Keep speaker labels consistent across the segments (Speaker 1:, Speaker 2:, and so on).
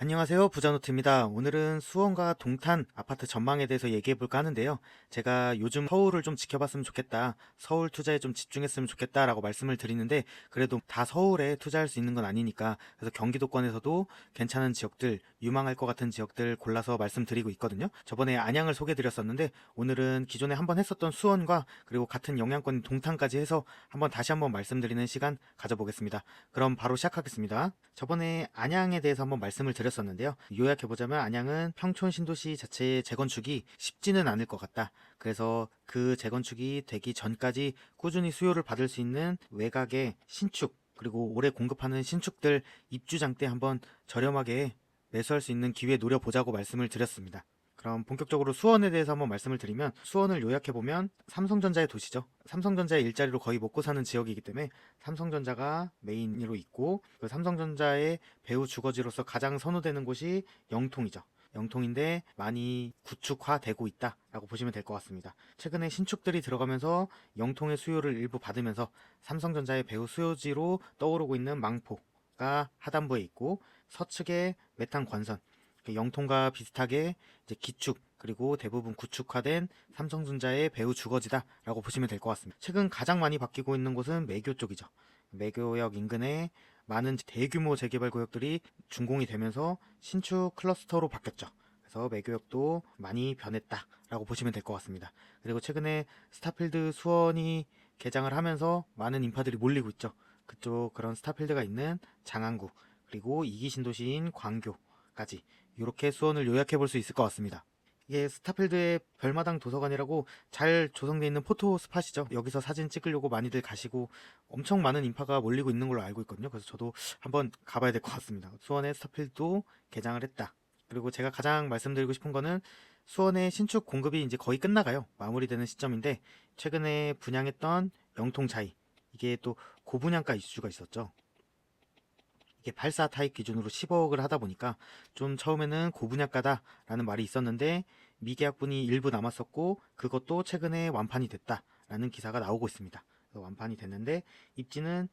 Speaker 1: 안녕하세요. 부자노트입니다. 오늘은 수원과 동탄 아파트 전망에 대해서 얘기해 볼까 하는데요. 제가 요즘 서울을 좀 지켜봤으면 좋겠다. 서울 투자에 좀 집중했으면 좋겠다라고 말씀을 드리는데 그래도 다 서울에 투자할 수 있는 건 아니니까 그래서 경기도권에서도 괜찮은 지역들, 유망할 것 같은 지역들 골라서 말씀드리고 있거든요. 저번에 안양을 소개해 드렸었는데 오늘은 기존에 한번 했었던 수원과 그리고 같은 영향권인 동탄까지 해서 다시 한번 말씀드리는 시간 가져보겠습니다. 그럼 바로 시작하겠습니다. 저번에 안양에 대해서 한번 말씀을 드렸었는데요. 요약해보자면 안양은 평촌 신도시 자체의 재건축이 쉽지는 않을 것 같다. 그래서 그 재건축이 되기 전까지 꾸준히 수요를 받을 수 있는 외곽의 신축, 그리고 올해 공급하는 신축들 입주장 때 한번 저렴하게 매수할 수 있는 기회 노려보자고 말씀을 드렸습니다. 그럼 본격적으로 수원에 대해서 한번 말씀을 드리면 수원을 요약해보면 삼성전자의 도시죠. 삼성전자의 일자리로 거의 먹고 사는 지역이기 때문에 삼성전자가 메인으로 있고 그 삼성전자의 배후 주거지로서 가장 선호되는 곳이 영통이죠. 영통인데 많이 구축화되고 있다라고 보시면 될 것 같습니다. 최근에 신축들이 들어가면서 영통의 수요를 일부 받으면서 삼성전자의 배후 수요지로 떠오르고 있는 망포가 하단부에 있고 서측에 메탄 관선, 영통과 비슷하게 이제 기축 그리고 대부분 구축화된 삼성전자의 배후 주거지다라고 보시면 될 것 같습니다. 최근 가장 많이 바뀌고 있는 곳은 매교 쪽이죠. 매교역 인근에 많은 대규모 재개발 구역들이 준공이 되면서 신축 클러스터로 바뀌었죠. 그래서 매교역도 많이 변했다라고 보시면 될 것 같습니다. 그리고 최근에 스타필드 수원이 개장을 하면서 많은 인파들이 몰리고 있죠. 그쪽 그런 스타필드가 있는 장안구 그리고 2기 신도시인 광교까지 이렇게 수원을 요약해 볼 수 있을 것 같습니다. 이게 스타필드의 별마당 도서관이라고 잘 조성되어 있는 포토 스팟이죠. 여기서 사진 찍으려고 많이들 가시고 엄청 많은 인파가 몰리고 있는 걸로 알고 있거든요. 그래서 저도 한번 가봐야 될 것 같습니다. 수원의 스타필드도 개장을 했다. 그리고 제가 가장 말씀드리고 싶은 거는 수원의 신축 공급이 이제 거의 끝나가요. 마무리되는 시점인데 최근에 분양했던 영통차이 이게 또 고분양가 이슈가 있었죠. 이게 84 타입 기준으로 10억을 하다 보니까 좀 처음에는 고분양가다라는 말이 있었는데 미계약분이 일부 남았었고 그것도 최근에 완판이 됐다라는 기사가 나오고 있습니다. 완판이 됐는데 입지는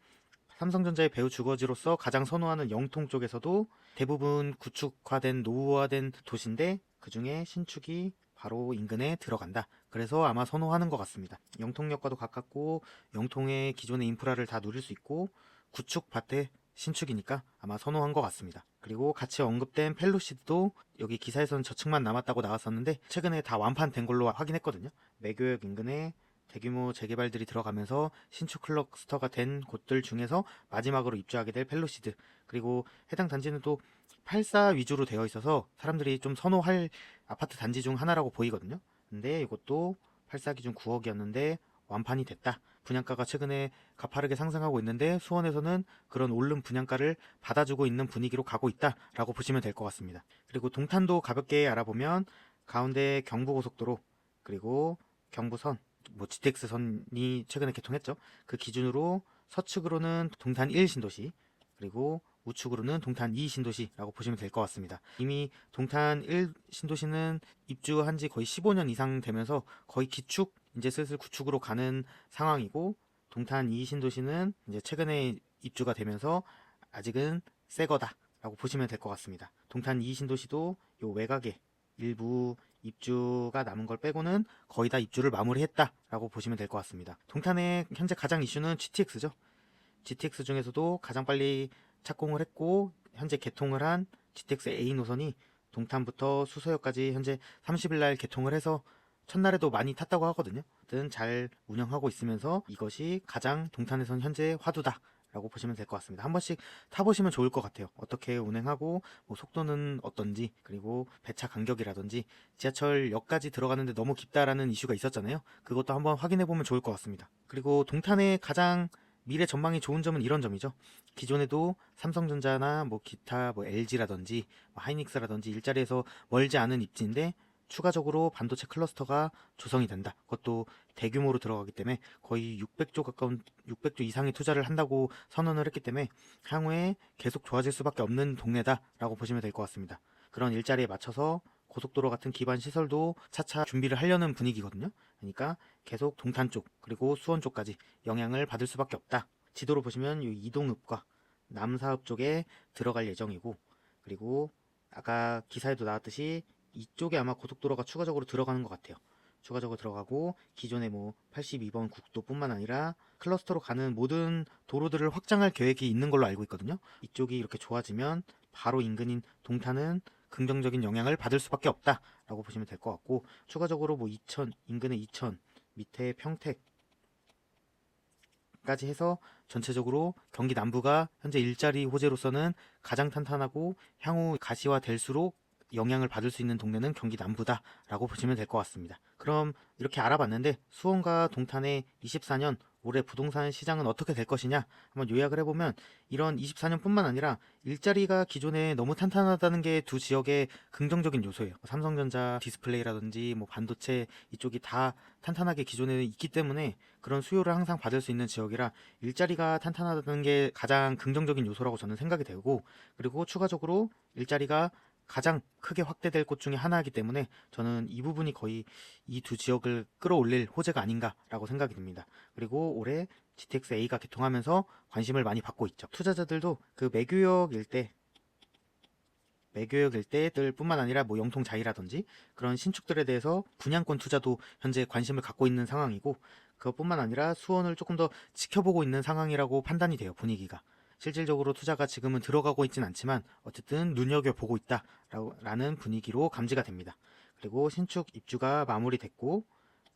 Speaker 1: 삼성전자의 배후 주거지로서 가장 선호하는 영통 쪽에서도 대부분 구축화된 노후화된 도시인데 그중에 신축이 바로 인근에 들어간다. 그래서 아마 선호하는 것 같습니다. 영통역과도 가깝고 영통의 기존의 인프라를 다 누릴 수 있고 구축 밭에 신축이니까 아마 선호한 것 같습니다. 그리고 같이 언급된 펠로시드도 여기 기사에서는 저층만 남았다고 나왔었는데 최근에 다 완판된 걸로 확인했거든요. 매교역 인근에 대규모 재개발들이 들어가면서 신축 클러스터가 된 곳들 중에서 마지막으로 입주하게 될 펠로시드 그리고 해당 단지는 또 84 위주로 되어 있어서 사람들이 좀 선호할 아파트 단지 중 하나라고 보이거든요. 근데 이것도 84 기준 9억이었는데 완판이 됐다. 분양가가 최근에 가파르게 상승하고 있는데 수원에서는 그런 오른 분양가를 받아주고 있는 분위기로 가고 있다라고 보시면 될 것 같습니다. 그리고 동탄도 가볍게 알아보면 가운데 경부고속도로 그리고 경부선 GTX 선이 최근에 개통했죠. 그 기준으로 서측으로는 동탄 1 신도시 그리고 우측으로는 동탄 2 신도시라고 보시면 될 것 같습니다. 이미 동탄 1 신도시는 입주한 지 거의 15년 이상 되면서 거의 기축 이제 슬슬 구축으로 가는 상황이고 동탄 2 신도시는 이제 최근에 입주가 되면서 아직은 새 거다라고 보시면 될 것 같습니다. 동탄 2 신도시도 요 외곽에 일부 입주가 남은 걸 빼고는 거의 다 입주를 마무리했다라고 보시면 될 것 같습니다. 동탄의 현재 가장 이슈는 GTX죠. GTX 중에서도 가장 빨리 착공을 했고 현재 개통을 한 GTX A 노선이 동탄부터 수서역까지 현재 30일 날 개통을 해서 첫날에도 많이 탔다고 하거든요. 잘 운영하고 있으면서 이것이 가장 동탄에선 현재 화두다. 라고 보시면 될 것 같습니다. 한 번씩 타보시면 좋을 것 같아요. 어떻게 운행하고 뭐 속도는 어떤지 그리고 배차 간격이라든지 지하철역까지 들어가는데 너무 깊다라는 이슈가 있었잖아요. 그것도 한번 확인해 보면 좋을 것 같습니다. 그리고 동탄의 가장 미래 전망이 좋은 점은 이런 점이죠. 기존에도 삼성전자나 뭐 기타 뭐 LG라든지 뭐 하이닉스라든지 일자리에서 멀지 않은 입지인데 추가적으로 반도체 클러스터가 조성이 된다. 그것도 대규모로 들어가기 때문에 거의 600조 가까운 600조 이상의 투자를 한다고 선언을 했기 때문에 향후에 계속 좋아질 수밖에 없는 동네다라고 보시면 될 것 같습니다. 그런 일자리에 맞춰서 고속도로 같은 기반 시설도 차차 준비를 하려는 분위기거든요. 그러니까 계속 동탄 쪽 그리고 수원 쪽까지 영향을 받을 수밖에 없다. 지도로 보시면 이 이동읍과 남사읍 쪽에 들어갈 예정이고 그리고 아까 기사에도 나왔듯이 이쪽에 아마 고속도로가 추가적으로 들어가는 것 같아요. 추가적으로 들어가고 기존의 뭐 82번 국도뿐만 아니라 클러스터로 가는 모든 도로들을 확장할 계획이 있는 걸로 알고 있거든요. 이쪽이 이렇게 좋아지면 바로 인근인 동탄은 긍정적인 영향을 받을 수밖에 없다라고 보시면 될 것 같고, 추가적으로 뭐 이천, 인근의 이천, 밑에 평택까지 해서 전체적으로 경기 남부가 현재 일자리 호재로서는 가장 탄탄하고 향후 가시화될수록 영향을 받을 수 있는 동네는 경기 남부다라고 보시면 될 것 같습니다. 그럼 이렇게 알아봤는데 수원과 동탄의 24년 올해 부동산 시장은 어떻게 될 것이냐 한번 요약을 해보면, 이런 24년뿐만 아니라 일자리가 기존에 너무 탄탄하다는 게 두 지역의 긍정적인 요소예요. 삼성전자 디스플레이라든지 뭐 반도체 이쪽이 다 탄탄하게 기존에 있기 때문에 그런 수요를 항상 받을 수 있는 지역이라 일자리가 탄탄하다는 게 가장 긍정적인 요소라고 저는 생각이 되고, 그리고 추가적으로 일자리가 가장 크게 확대될 곳 중에 하나이기 때문에 저는 이 부분이 거의 이 두 지역을 끌어올릴 호재가 아닌가라고 생각이 듭니다. 그리고 올해 GTX-A가 개통하면서 관심을 많이 받고 있죠. 투자자들도 그 매교역 일대들 뿐만 아니라 뭐 영통자이라든지 그런 신축들에 대해서 분양권 투자도 현재 관심을 갖고 있는 상황이고, 그것뿐만 아니라 수원을 조금 더 지켜보고 있는 상황이라고 판단이 돼요. 분위기가 실질적으로 투자가 지금은 들어가고 있진 않지만 어쨌든 눈여겨보고 있다라는 분위기로 감지가 됩니다. 그리고 신축 입주가 마무리됐고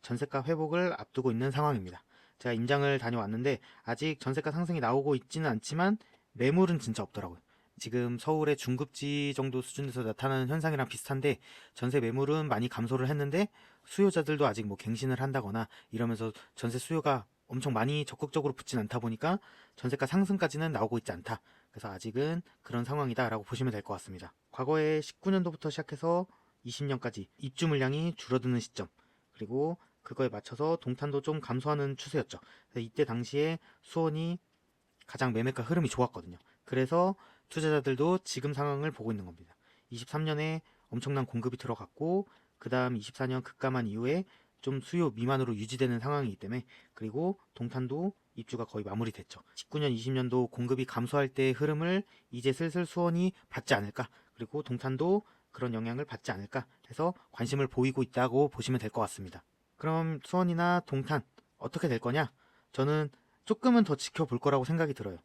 Speaker 1: 전세가 회복을 앞두고 있는 상황입니다. 제가 임장을 다녀왔는데 아직 전세가 상승이 나오고 있지는 않지만 매물은 진짜 없더라고요. 지금 서울의 중급지 정도 수준에서 나타나는 현상이랑 비슷한데, 전세 매물은 많이 감소를 했는데 수요자들도 아직 뭐 갱신을 한다거나 이러면서 전세 수요가 엄청 많이 적극적으로 붙진 않다 보니까 전세가 상승까지는 나오고 있지 않다. 그래서 아직은 그런 상황이다라고 보시면 될 것 같습니다. 과거에 19년도부터 시작해서 20년까지 입주 물량이 줄어드는 시점, 그리고 그거에 맞춰서 동탄도 좀 감소하는 추세였죠. 그래서 이때 당시에 수원이 가장 매매가 흐름이 좋았거든요. 그래서 투자자들도 지금 상황을 보고 있는 겁니다. 23년에 엄청난 공급이 들어갔고 그 다음 24년 급감한 이후에 좀 수요 미만으로 유지되는 상황이기 때문에, 그리고 동탄도 입주가 거의 마무리됐죠. 19년, 20년도 공급이 감소할 때의 흐름을 이제 슬슬 수원이 받지 않을까, 그리고 동탄도 그런 영향을 받지 않을까 해서 관심을 보이고 있다고 보시면 될 것 같습니다. 그럼 수원이나 동탄 어떻게 될 거냐? 저는 조금은 더 지켜볼 거라고 생각이 들어요.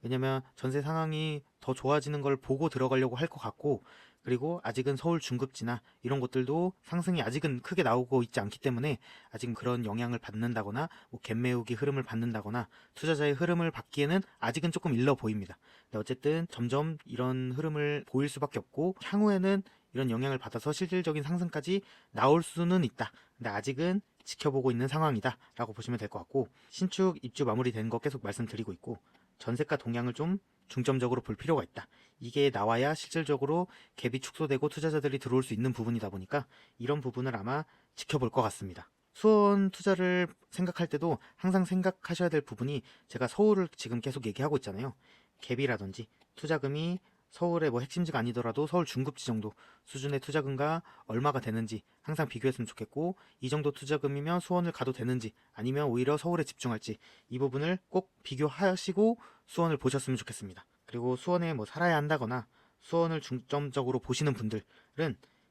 Speaker 1: 왜냐면 전세 상황이 더 좋아지는 걸 보고 들어가려고 할 것 같고, 그리고 아직은 서울 중급지나 이런 곳들도 상승이 아직은 크게 나오고 있지 않기 때문에 아직 그런 영향을 받는다거나 뭐 갭매우기 흐름을 받는다거나 투자자의 흐름을 받기에는 아직은 조금 일러 보입니다. 근데 어쨌든 점점 이런 흐름을 보일 수밖에 없고 향후에는 이런 영향을 받아서 실질적인 상승까지 나올 수는 있다. 근데 아직은 지켜보고 있는 상황이다 라고 보시면 될 것 같고, 신축 입주 마무리된 거 계속 말씀드리고 있고 전세가 동향을 좀 중점적으로 볼 필요가 있다. 이게 나와야 실질적으로 갭이 축소되고 투자자들이 들어올 수 있는 부분이다 보니까 이런 부분을 아마 지켜볼 것 같습니다. 수원 투자를 생각할 때도 항상 생각하셔야 될 부분이, 제가 서울을 지금 계속 얘기하고 있잖아요. 갭이라든지 투자금이 서울의 뭐 핵심지가 아니더라도 서울 중급지 정도 수준의 투자금과 얼마가 되는지 항상 비교했으면 좋겠고, 이 정도 투자금이면 수원을 가도 되는지 아니면 오히려 서울에 집중할지 이 부분을 꼭 비교하시고 수원을 보셨으면 좋겠습니다. 그리고 수원에 뭐 살아야 한다거나 수원을 중점적으로 보시는 분들은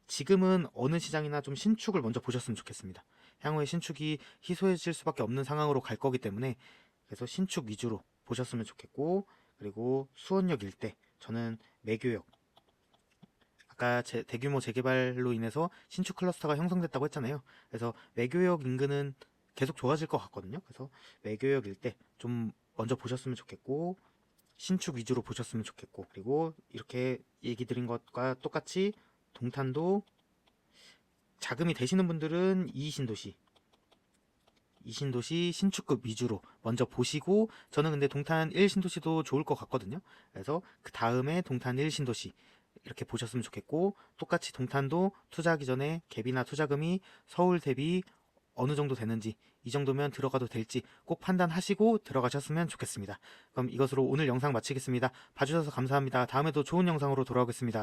Speaker 1: 지금은 어느 시장이나 좀 신축을 먼저 보셨으면 좋겠습니다. 향후에 신축이 희소해질 수밖에 없는 상황으로 갈 거기 때문에 그래서 신축 위주로 보셨으면 좋겠고, 그리고 수원역 일대 저는 매교역, 아까 대규모 재개발로 인해서 신축 클러스터가 형성됐다고 했잖아요. 그래서 매교역 인근은 계속 좋아질 것 같거든요. 그래서 매교역 일대 좀 먼저 보셨으면 좋겠고 신축 위주로 보셨으면 좋겠고, 그리고 이렇게 얘기 드린 것과 똑같이 동탄도 자금이 되시는 분들은 이신도시 신축급 위주로 먼저 보시고, 저는 근데 동탄 1신도시도 좋을 것 같거든요. 그래서 그 다음에 동탄 1신도시 이렇게 보셨으면 좋겠고, 똑같이 동탄도 투자하기 전에 갭이나 투자금이 서울 대비 어느 정도 되는지, 이 정도면 들어가도 될지 꼭 판단하시고 들어가셨으면 좋겠습니다. 그럼 이것으로 오늘 영상 마치겠습니다. 봐주셔서 감사합니다. 다음에도 좋은 영상으로 돌아오겠습니다.